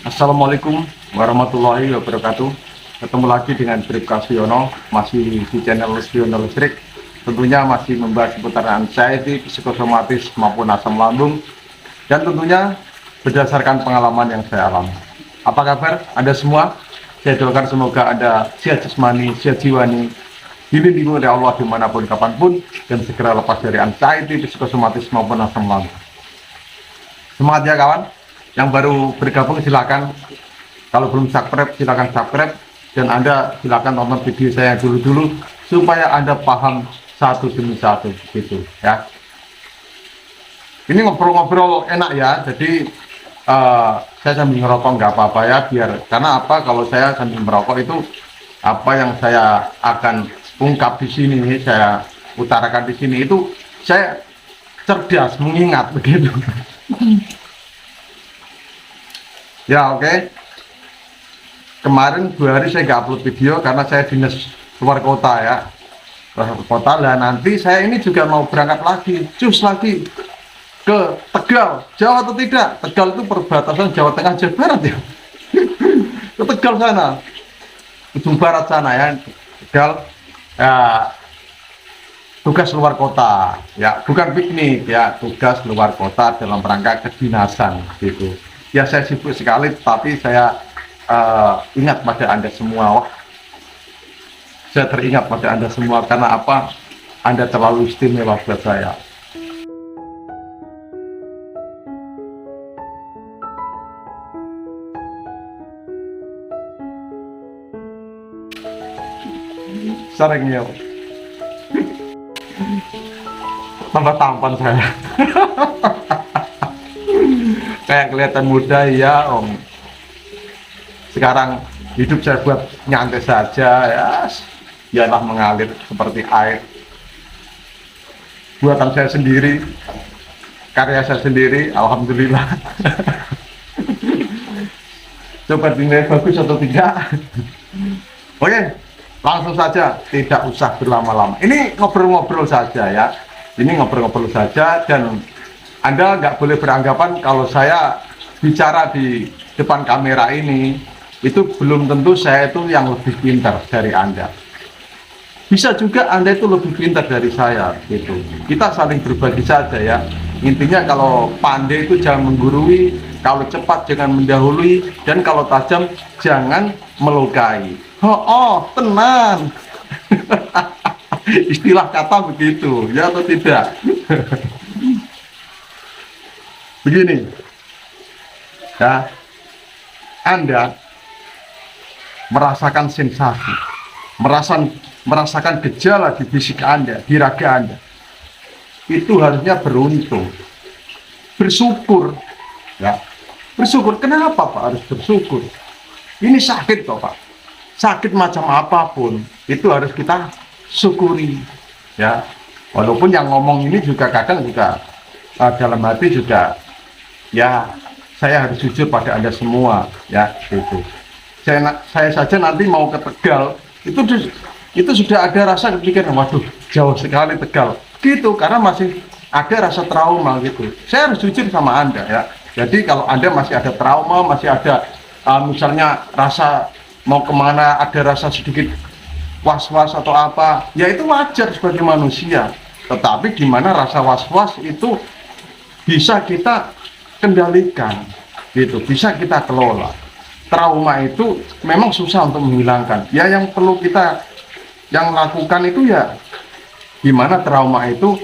Assalamualaikum warahmatullahi wabarakatuh. Ketemu lagi dengan Bribka Siono, masih di channel Siono Listrik. Tentunya masih membahas seputar anxiety, psikosomatis maupun asam lambung. Dan tentunya berdasarkan pengalaman yang saya alami. Apa kabar Anda semua? Saya doakan semoga Anda sehat jasmani, sehat jiwani, dilindungi oleh Allah dimanapun kapanpun, dan segera lepas dari anxiety, psikosomatis maupun asam lambung. Semangat ya kawan. Yang baru bergabung silakan, kalau belum subscribe silakan subscribe, dan Anda silakan tonton video saya dulu-dulu supaya Anda paham satu demi satu gitu ya. Ini ngobrol-ngobrol enak ya, jadi saya sambil ngerokok nggak apa-apa ya, biar karena apa, kalau saya sambil merokok itu apa yang saya akan ungkap di sini, saya utarakan di sini itu saya cerdas mengingat begitu. Ya oke. Kemarin 2 hari saya nggak upload video karena saya dinas luar kota ya. Luar kota lah, nanti saya ini juga mau berangkat lagi, cus lagi ke Tegal, Jawa atau tidak? Tegal itu perbatasan Jawa Tengah Jawa Barat ya. Ke Tegal sana, ujung barat sana ya, Tegal. Ya, tugas luar kota ya, bukan piknik ya, tugas luar kota dalam rangka kedinasan gitu. Ya saya sibuk sekali, tapi saya ingat pada Anda semua. Wah, saya teringat pada Anda semua karena apa? Anda terlalu istimewa buat saya. Sering ya, tambah tampan saya. Kayak kelihatan muda ya om. Sekarang hidup saya buat nyantai saja ya, ialah mengalir seperti air. Buatan saya sendiri, karya saya sendiri, alhamdulillah. Coba dinilai bagus atau tidak. Oke, langsung saja, tidak usah berlama-lama. Ini ngobrol-ngobrol saja ya. Ini ngobrol-ngobrol saja, dan Anda nggak boleh beranggapan kalau saya bicara di depan kamera ini itu belum tentu saya itu yang lebih pintar dari Anda. Bisa juga Anda itu lebih pintar dari saya gitu. Kita saling berbagi saja ya. Intinya kalau pandai itu jangan menggurui, kalau cepat jangan mendahului, dan kalau tajam jangan melukai. Oh, tenang. Istilah kata begitu ya atau tidak? Begini ya, Anda merasakan sensasi, merasakan gejala di fisik Anda, di raga Anda, itu harusnya beruntung, bersyukur ya, bersyukur. Kenapa Pak harus bersyukur? Ini sakit kok Pak, sakit macam apapun itu harus kita syukuri ya. Walaupun yang ngomong ini juga kadang juga dalam hati juga ya, saya harus jujur pada Anda semua ya gitu. Saya saja nanti mau ke Tegal itu sudah ada rasa kepikiran, waduh jauh sekali Tegal gitu, karena masih ada rasa trauma gitu. Saya harus jujur sama Anda ya. Jadi kalau Anda masih ada trauma, masih ada misalnya rasa mau kemana, ada rasa sedikit was-was atau apa, ya itu wajar sebagai manusia. Tetapi di mana rasa was-was itu bisa kita kendalikan gitu, bisa kita kelola. Trauma itu memang susah untuk menghilangkan ya, yang perlu kita yang lakukan itu ya gimana trauma itu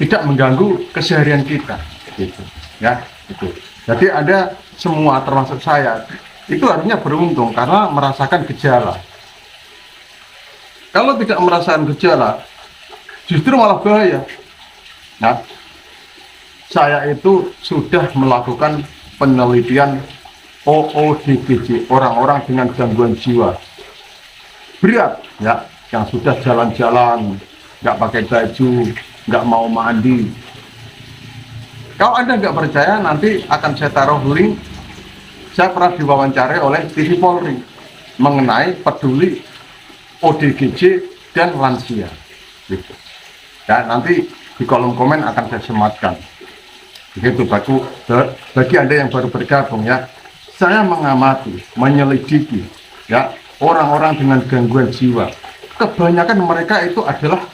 tidak mengganggu keseharian kita gitu ya itu. Jadi Anda semua termasuk saya itu harusnya beruntung karena merasakan gejala. Kalau tidak merasakan gejala justru malah bahaya. Nah, saya itu sudah melakukan penelitian OODGJ, orang-orang dengan gangguan jiwa berat ya, yang sudah jalan-jalan nggak pakai baju, nggak mau mandi. Kalau Anda nggak percaya, nanti akan saya taruh link. Saya pernah diwawancarai oleh TV Polri mengenai peduli ODGJ dan lansia gitu. Ya, nanti di kolom komen akan saya sematkan. Begitu bagi Anda yang baru bergabung ya. saya mengamati, menyelidiki, ya, orang-orang dengan gangguan jiwa. Kebanyakan mereka itu adalah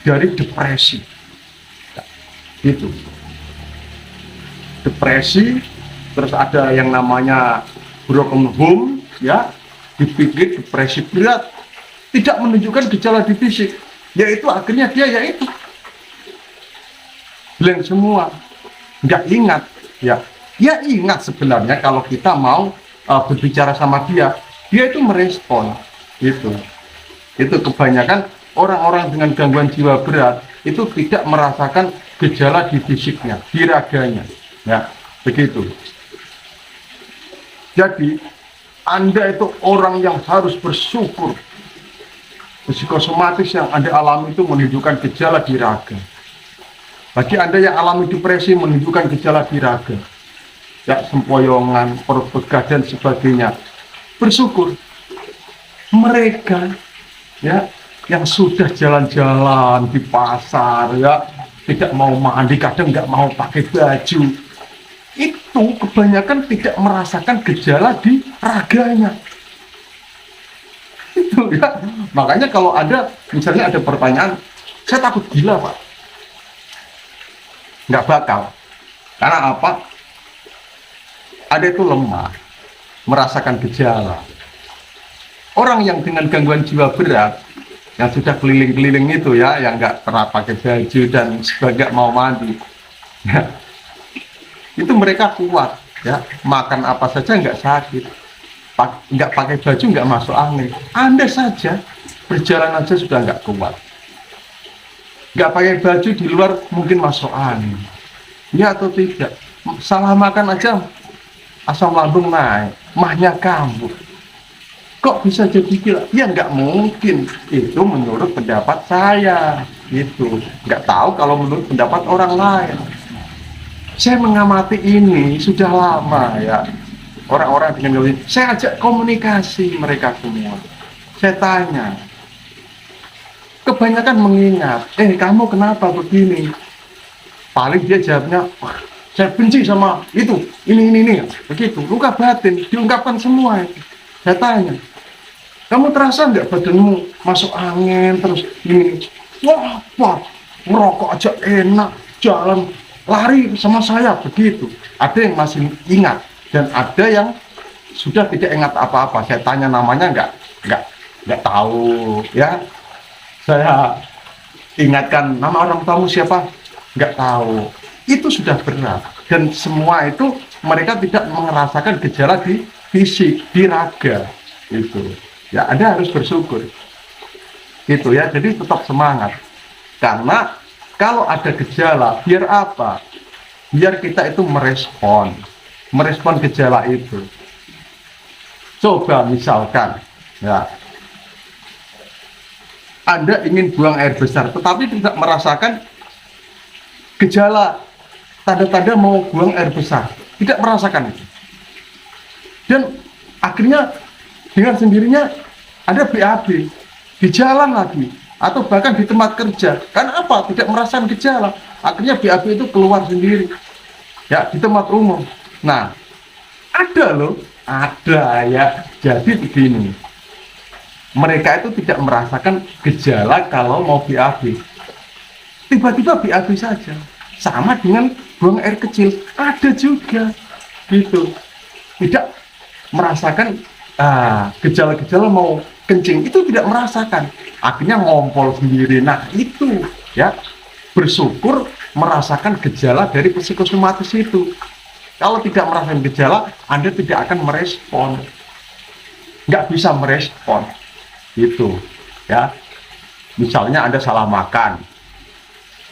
dari depresi. Ya, itu. Depresi, terus ada yang namanya broken home, ya, dipikir depresi berat, tidak menunjukkan gejala di fisik, yaitu akhirnya dia yaitu blank semua, nggak ingat, ya. Dia ingat sebenarnya kalau kita mau berbicara sama dia itu merespon, itu kebanyakan orang-orang dengan gangguan jiwa berat itu tidak merasakan gejala di fisiknya, di raganya, ya, begitu. Jadi Anda itu orang yang harus bersyukur. Psikosomatis yang Anda alami itu menunjukkan gejala di raga. Bagi Anda yang alami depresi menunjukkan gejala di raga, ya, sempoyongan, perut begah dan sebagainya. Bersyukur. Mereka, ya, yang sudah jalan-jalan di pasar, ya, tidak mau mandi, kadang nggak mau pakai baju, itu kebanyakan tidak merasakan gejala di raganya. Itu, ya. Makanya kalau ada, misalnya ada pertanyaan, saya takut gila, Pak. Nggak bakal. Karena apa? Ada itu lemah, merasakan gejala. Orang yang dengan gangguan jiwa berat, yang sudah keliling-keliling itu, ya, yang nggak pernah pakai baju dan sebagainya, mau mandi, ya, itu mereka kuat, ya, makan apa saja nggak sakit, nggak pakai baju nggak masuk angin. Anda saja berjalan aja sudah nggak kuat, nggak pakai baju di luar mungkin masuk angin, ya atau tidak. Salah makan aja asam lambung naik, mahnya kambuh. Kok bisa jadi gila? Ya nggak mungkin. Itu menurut pendapat saya. Gitu. Nggak tahu kalau menurut pendapat orang lain. Saya mengamati ini sudah lama, ya. Orang-orang dengan gangguan, saya ajak komunikasi mereka semua. Saya tanya. Kebanyakan mengingat, kamu kenapa begini? Paling dia jawabnya, saya benci sama itu, ini, begitu. Luka batin diungkapkan semua itu. Saya tanya, kamu terasa nggak badanmu masuk angin terus ini? Wah, apa? Merokok aja enak, jalan lari sama saya, begitu. Ada yang masih ingat dan ada yang sudah tidak ingat apa-apa. Saya tanya namanya nggak tahu, ya. Saya ingatkan nama orang tamu siapa, nggak tahu. Itu sudah berat dan semua itu mereka tidak merasakan gejala di fisik, di raga, itu. Ya, Anda harus bersyukur, gitu, ya. Jadi tetap semangat, karena kalau ada gejala, biar apa? Biar kita itu merespon gejala itu. Coba misalkan, ya, Anda ingin buang air besar, tetapi tidak merasakan gejala, tanda-tanda mau buang air besar, tidak merasakan itu. Dan akhirnya dengan sendirinya ada BAB di jalan lagi, atau bahkan di tempat kerja. Karena apa? Tidak merasakan gejala. Akhirnya BAB itu keluar sendiri, ya, di tempat umum. Nah, ada loh, ada, ya. Jadi begini, mereka itu tidak merasakan gejala kalau mau BAB. Tiba-tiba BAB saja. Sama dengan buang air kecil, ada juga, gitu. Tidak merasakan gejala-gejala mau kencing, itu tidak merasakan. Akhirnya ngompol sendiri. Nah, itu, ya, bersyukur merasakan gejala dari psikosomatis itu. Kalau tidak merasakan gejala, Anda tidak akan merespon, nggak bisa merespon, gitu, ya. Misalnya Anda salah makan,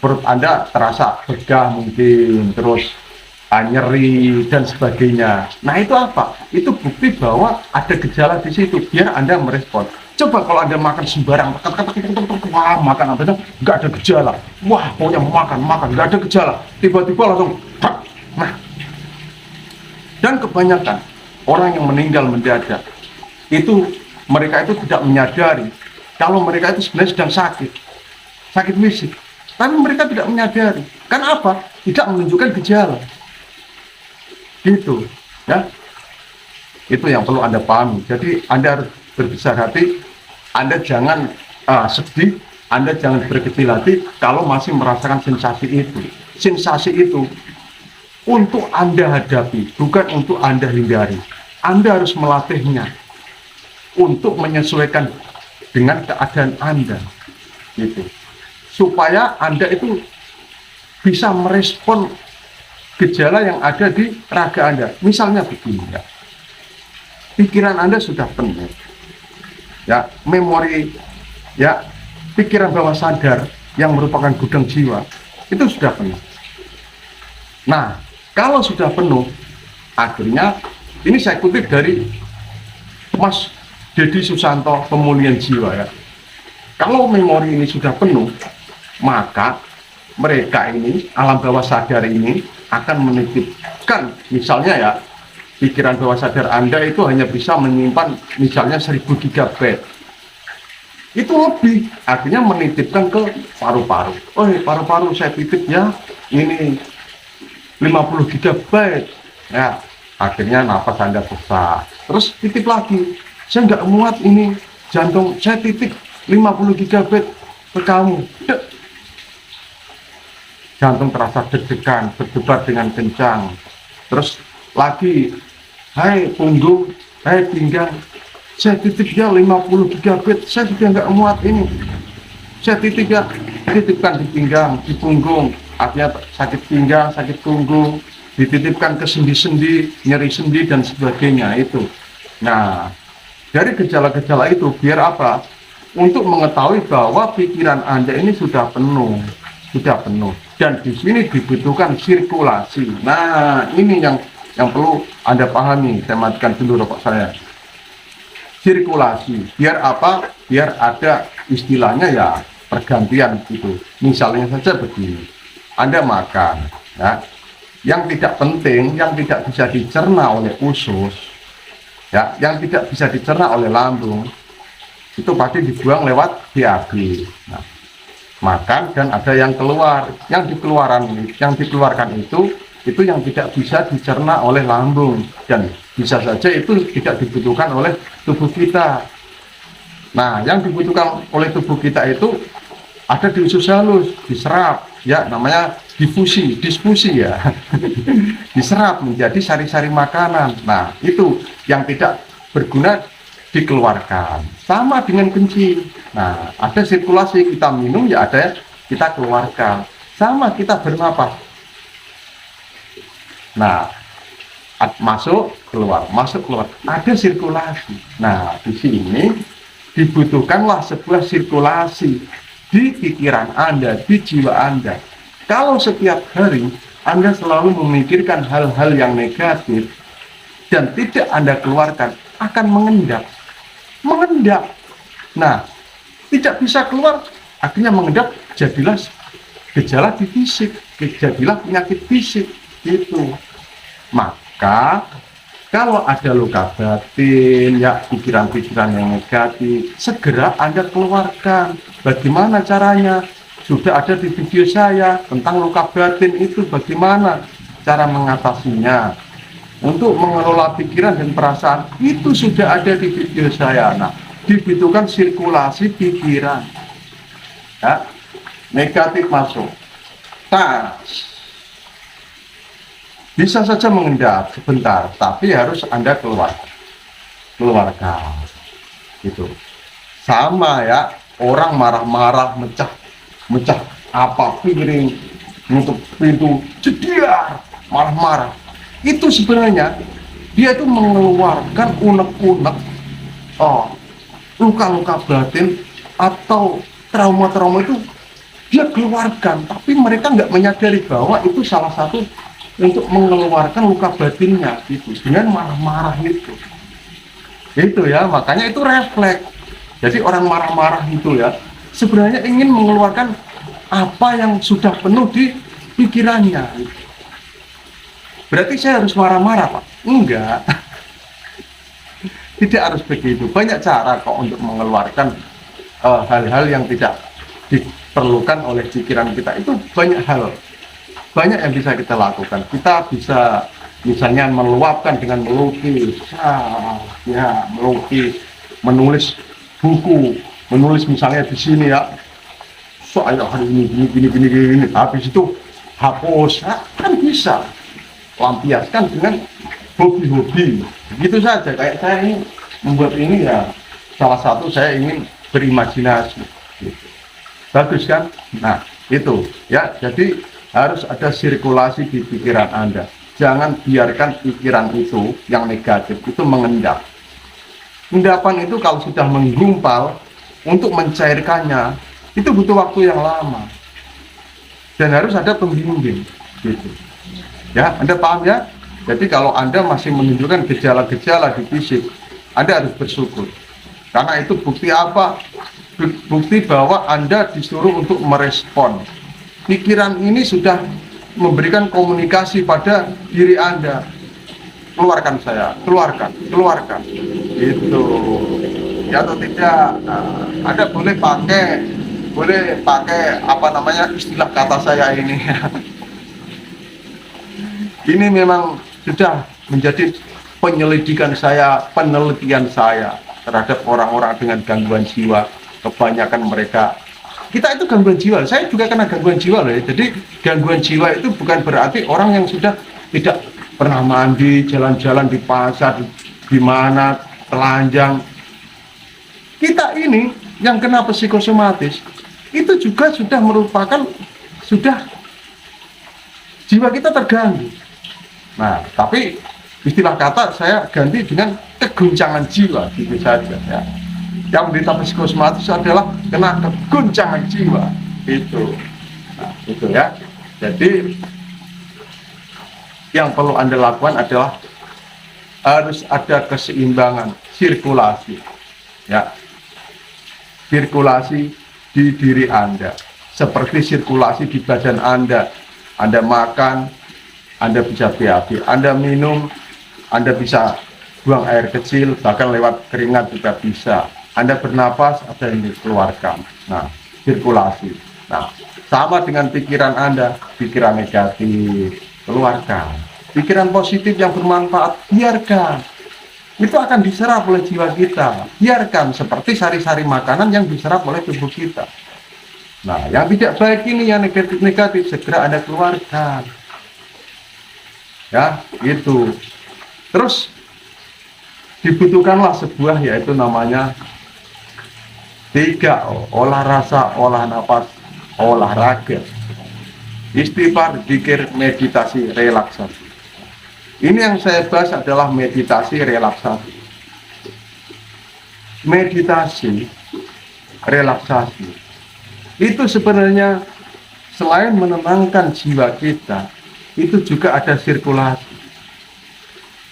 perut Anda terasa begah mungkin, terus nyeri dan sebagainya. Nah, itu apa? Itu bukti bahwa ada gejala di situ, biar Anda merespon. Coba kalau Anda makan sembarang, wah, makan apa, nggak ada gejala. Wah, pokoknya makan, nggak ada gejala. Tiba-tiba langsung, nah. Dan kebanyakan orang yang meninggal mendadak, itu mereka itu tidak menyadari kalau mereka itu sebenarnya sedang sakit fisik. Tapi mereka tidak menyadari. Karena apa? Tidak menunjukkan gejala. Gitu, ya. Itu yang perlu Anda pahami. Jadi Anda harus berbesar hati, Anda jangan sedih, Anda jangan berkecil hati kalau masih merasakan sensasi itu. Sensasi itu untuk Anda hadapi, bukan untuk Anda hindari. Anda harus melatihnya untuk menyesuaikan dengan keadaan Anda, gitu. Supaya Anda itu bisa merespon gejala yang ada di raga Anda. Misalnya begini ya, pikiran Anda sudah penuh, ya, memori, ya, pikiran bawah sadar yang merupakan gudang jiwa itu sudah penuh. Nah, kalau sudah penuh, akhirnya ini saya kutip dari Mas Deddy Susanto, Pemulihan Jiwa ya. Kalau memori ini sudah penuh, maka mereka ini, alam bawah sadar ini akan menitipkan, misalnya ya, pikiran bawah sadar Anda itu hanya bisa menyimpan misalnya 1000 GB. Itu lebih, akhirnya menitipkan ke paru-paru. Oh, paru-paru saya titip ya, ini 50 GB. Ya, akhirnya nafas Anda sesak. Terus titip lagi, saya nggak muat ini jantung, saya titip 50 GB ke kamu. Dek. Jantung terasa deg-degan, berdebar dengan kencang. Terus lagi, hai punggung, hai pinggang, saya titip ya 50 GB, saya sudah nggak muat ini. Saya titip ya, titipkan di pinggang, di punggung, artinya sakit pinggang, sakit punggung, dititipkan ke sendi-sendi, nyeri sendi dan sebagainya itu. Nah, dari gejala-gejala itu biar apa? Untuk mengetahui bahwa pikiran Anda ini sudah penuh, dan di sini dibutuhkan sirkulasi. Nah, ini yang perlu Anda pahami. Saya matikan dulu rokok saya. Sirkulasi, biar apa? Biar ada istilahnya ya pergantian itu. Misalnya saja begini, Anda makan, ya, yang tidak penting, yang tidak bisa dicerna oleh usus, ya, yang tidak bisa dicerna oleh lambung, itu pasti dibuang lewat BAB. Nah, makan dan ada yang keluar, yang dikeluarkan itu yang tidak bisa dicerna oleh lambung dan bisa saja itu tidak dibutuhkan oleh tubuh kita. Nah, yang dibutuhkan oleh tubuh kita itu ada di usus halus, diserap, ya, namanya diskusi ya. Diserap menjadi sari-sari makanan. Nah, itu yang tidak berguna dikeluarkan. Sama dengan kencing. Nah, ada sirkulasi, kita minum ya ada kita keluarkan. Sama kita bernapas. Nah, masuk keluar, ada sirkulasi. Nah, di sini dibutuhkanlah sebuah sirkulasi di pikiran Anda, di jiwa Anda. Kalau setiap hari Anda selalu memikirkan hal-hal yang negatif dan tidak Anda keluarkan, akan mengendap. Nah, tidak bisa keluar, akhirnya mengendap, jadilah gejala di fisik, jadilah penyakit fisik itu. Maka kalau ada luka batin, ya, pikiran-pikiran yang negatif, segera Anda keluarkan. Bagaimana caranya? Sudah ada di video saya tentang luka batin itu, bagaimana cara mengatasinya. Untuk mengelola pikiran dan perasaan itu sudah ada di video saya. Nah, dibutuhkan sirkulasi pikiran. Ya, negatif masuk, bisa saja mengendap sebentar, tapi harus Anda keluarkan. Gitu. Sama ya, orang marah-marah, mecah apa piring, nutup pintu, jediar, marah-marah. Itu sebenarnya dia itu mengeluarkan unek-unek, luka-luka batin atau trauma-trauma itu dia keluarkan, tapi mereka nggak menyadari bahwa itu salah satu untuk mengeluarkan luka batinnya itu dengan marah-marah itu ya, makanya itu refleks. Jadi orang marah-marah itu ya sebenarnya ingin mengeluarkan apa yang sudah penuh di pikirannya. Berarti saya harus marah-marah, Pak? Enggak. Tidak harus begitu. Banyak cara kok untuk mengeluarkan hal-hal yang tidak diperlukan oleh pikiran kita. Itu banyak hal, banyak yang bisa kita lakukan. Kita bisa misalnya meluapkan dengan melukis, ya melukis, menulis buku, menulis misalnya di sini ya, saya hari ini gini, habis itu hapus, kan bisa lampiaskan dengan hobi-hobi, begitu saja. Kayak saya ini membuat ini ya, salah satu saya ingin berimajinasi, gitu. Bagus kan? Nah itu ya, jadi harus ada sirkulasi di pikiran Anda. Jangan biarkan pikiran itu yang negatif itu mengendap. Endapan itu kalau sudah menggumpal, untuk mencairkannya itu butuh waktu yang lama dan harus ada pembimbing, gitu ya. Anda paham ya? Jadi kalau Anda masih menunjukkan gejala-gejala di fisik, Anda harus bersyukur, karena itu bukti apa? Bukti bahwa Anda disuruh untuk merespon. Pikiran ini sudah memberikan komunikasi pada diri Anda. Keluarkan saya, keluarkan, itu ya atau tidak. Anda boleh pakai apa namanya istilah kata saya ini. Ini memang sudah menjadi penyelidikan saya, penelitian saya terhadap orang-orang dengan gangguan jiwa. Kebanyakan mereka, kita itu gangguan jiwa. Saya juga kena gangguan jiwa loh ya. Jadi gangguan jiwa itu bukan berarti orang yang sudah tidak pernah mandi, jalan-jalan di pasar, di mana, telanjang. Kita ini yang kena psikosomatis, itu juga sudah merupakan, sudah jiwa kita terganggu. Nah, tapi istilah kata saya ganti dengan keguncangan jiwa, gitu saja ya. Yang menderita psikosomatis adalah kena keguncangan jiwa, itu. Nah, itu ya. Jadi yang perlu Anda lakukan adalah harus ada keseimbangan sirkulasi, ya, sirkulasi di diri Anda seperti sirkulasi di badan Anda. Anda makan, Anda bisa BAB, Anda minum, Anda bisa buang air kecil, bahkan lewat keringat juga bisa. Anda bernapas, ada yang dikeluarkan. Nah, sirkulasi. Nah, sama dengan pikiran Anda, pikiran negatif, keluarkan. Pikiran positif yang bermanfaat, biarkan. Itu akan diserap oleh jiwa kita. Biarkan, seperti sari-sari makanan yang diserap oleh tubuh kita. Nah, yang tidak baik ini, yang negatif-negatif, segera Anda keluarkan. Ya, itu. Terus, dibutuhkanlah sebuah, yaitu namanya 3, olah rasa, olah nafas, olahraga, istighfar, zikir, meditasi, relaksasi. Ini yang saya bahas adalah meditasi, relaksasi. Meditasi, relaksasi, itu sebenarnya selain menenangkan jiwa kita, itu juga ada sirkulasi.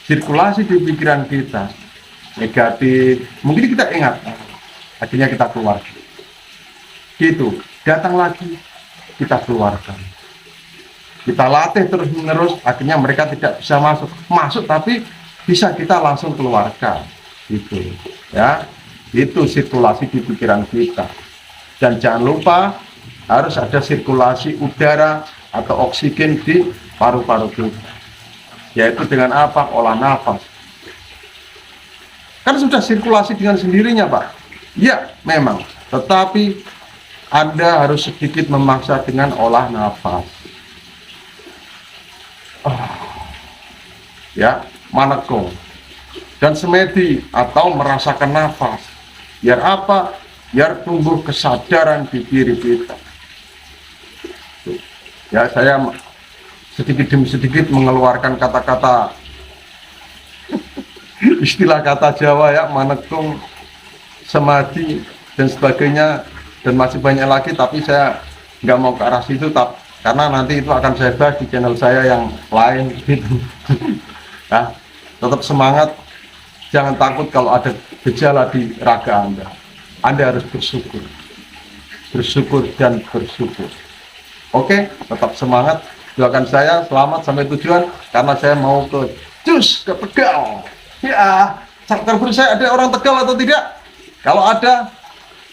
Sirkulasi di pikiran kita, negatif, mungkin kita ingat, akhirnya kita keluar, gitu, datang lagi, kita keluarkan. Kita latih terus menerus, akhirnya mereka tidak bisa masuk tapi bisa kita langsung keluarkan, gitu ya. Itu sirkulasi di pikiran kita. Dan jangan lupa harus ada sirkulasi udara atau oksigen di paru-paru kita, yaitu dengan apa? Olah nafas. Kan sudah sirkulasi dengan sendirinya, Pak. Ya, memang. Tetapi Anda harus sedikit memaksa dengan olah nafas. Ya, manekung dan semedi atau merasakan nafas. Biar apa? Biar tumbuh kesadaran di diri kita. Ya, saya sedikit demi sedikit mengeluarkan kata-kata istilah kata Jawa ya, manekung, semadi dan sebagainya, dan masih banyak lagi, tapi saya nggak mau ke arah situ, karena nanti itu akan saya bahas di channel saya yang lain, gitu. Ya, tetap semangat, jangan takut kalau ada gejala di raga Anda. Anda harus bersyukur dan bersyukur. Oke, tetap semangat. Doakan saya selamat sampai tujuan, karena saya mau ke Tegal. Ya, telepon saya, ada orang Tegal atau tidak? Kalau ada,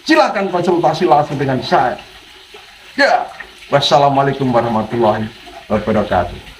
silakan konsultasi langsung dengan saya. Ya, wassalamualaikum warahmatullahi wabarakatuh.